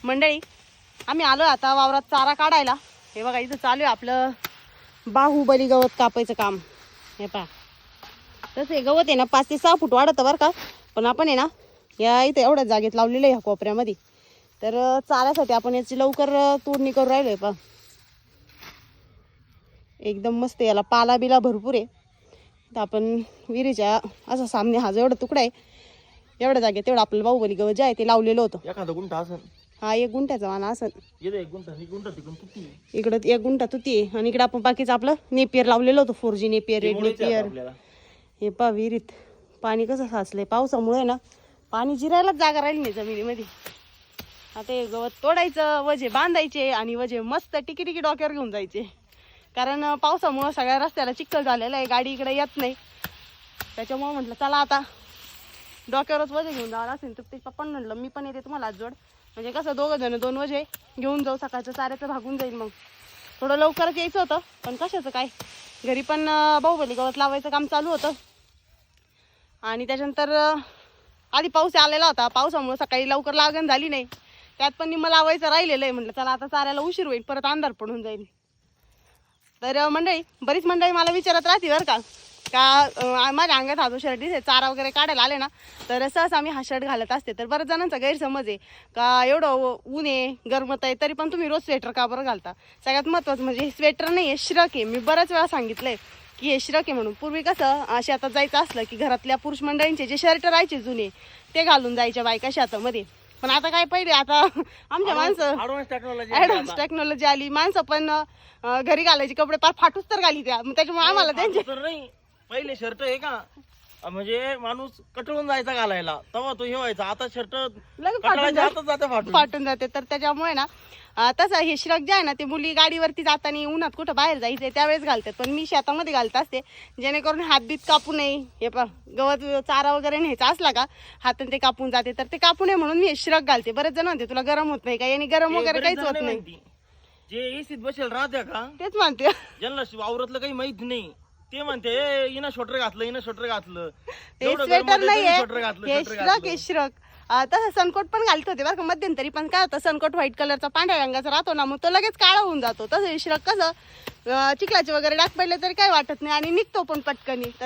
मंडळी आम्ही आलो आता वावरात चारा काढायला. हे बघा इथं चालू आहे आपलं बाहुबली गवत कापायचं काम. हे पहा तसं हे गवत आहे ना 5 ते 6 फूट वाढतं बरं का. पण आपण आहे ना या इथं एवढ्या जागेत लावलेलं आहे ह्या कोपऱ्यामध्ये. तर चाऱ्यासाठी आपण याची लवकर तोडणी करू राहिलोय. पहा एकदम मस्त. याला पाला बिला भरपूर आहे. तर आपण विहिरीच्या असा सामने हा जो एवढा तुकडा आहे एवढ्या जागेत तेवढं आपलं बाहुबली गवत जे आहे ते लावलेलं होतं. एखादा गुंठा असेल. हा 1 गुंठ्याचा वाना असेल. इकडे 1 गुंठा, 1 गुंठा तिकडून किती? इकडं 1 गुंठा तुती आहे आणि इकडं आपण बाकीचं आपलं नेपियर लावलेलं होतं. 4G Napier, red Napier. हे पहा विहिरीत पाणी कसं साचलंय पावसामुळे ना. पाणी जिरायलाच जागा राहिली नाही जमिनीमध्ये. आता हे गवत तोडायचं, वजे बांधायचे आणि वजे मस्त टिकी डोक्यावर घेऊन जायचे. कारण पावसामुळं सगळ्या रस्त्याला चिखल झालेला आहे, गाडी इकडे येत नाही. त्याच्यामुळे म्हटलं चला आता डोक्यावरच वजे घेऊन जावं असेल तर ते पप्पांना म्हटलं मी पण येते तुम्हाला आज जोड. म्हणजे कसं 2 जण 2 वजे घेऊन जाऊ, सकाळचं चाऱ्याचं भागून जाईल. मग थोडं लवकरच यायचं होतं पण कशाचं काय घरी पण बाहुबली गवत लावायचं काम चालू होतं. आणि त्याच्यानंतर आधी पाऊस आलेला होता. पावसामुळे सकाळी लवकर लागण झाली नाही. त्यात पण निम्मं लावायचं राहिलेलं आहे. म्हटलं चला आता चाऱ्याला उशीर होईल, परत अंधार पडून जाईल. तर मंडळी बरीच मंडळी मला विचारत राहते बरं का माझ्या अंगात हा जो शर्ट दिसे चारा वगैरे काढायला आले ना तर सहसा मी हा शर्ट घालत असते. तर बऱ्याच जणांचा गैरसमज आहे का एवढं ऊन आहे गरमत आहे तरी पण तुम्ही रोज स्वेटर का बरं घालता. सगळ्यात महत्त्वाचं म्हणजे हे स्वेटर नाही आहे, श्रक आहे. मी बऱ्याच वेळा सांगितलंय की हे श्रक आहे म्हणून. पूर्वी कसं शेतात जायचं असलं की घरातल्या पुरुष मंडळींचे जे शर्ट राहायचे जुने ते घालून जायच्या बायका शेतामध्ये. पण आता काय पहिले आता आमच्या माणसं ॲडव्हान्स टेक्नॉलॉजी आली. माणसं पण घरी घालायचे कपडे पार फाटूच तर घाली त्या. त्याच्यामुळे आम्हाला त्यांचे नाही पहिले शर्ट आहे का म्हणजे माणूस कटळून जायचा घालायला तेव्हा तो हे व्हायचा. आता शर्ट फाटून जाते. तर त्याच्यामुळे ना तसं हे श्रक जे आहे ना ते मुली गाडीवरती जाताना उन्हात कुठं बाहेर जायचंय त्यावेळेस घालतात. पण मी शेतामध्ये घालत असते जेणेकरून हातबीत कापू नये. हे पण गवत चारा वगैरे न्यायचा असला का हातून ते कापून जाते तर ते कापू नये म्हणून मी हे श्रक घालते. बरेच जण म्हणते तुला गरम होत नाही का, याने गरम वगैरे काहीच होत नाही. जे एसीत बसेल राहत्या का तेच म्हणते. ज्यांना वावरातलं काही माहित नाही ते म्हणते हिनं स्वेटर घातलं, हिनं स्वेटर घातलं. ते स्वेटर नाहीये, श्रक आहे श्रक. तसं सनकोट पण घालत होते बरं का मध्यंतरी. पण काय होतं सनकोट व्हाईट कलरचा पांढऱ्या रंगाचा राहतो ना मग तो लगेच काळा होऊन जातो. तसं श्रक कसं चिखलाचे वगैरे डाग पडले तरी काही वाटत नाही आणि निघतो पण पटकनी. तर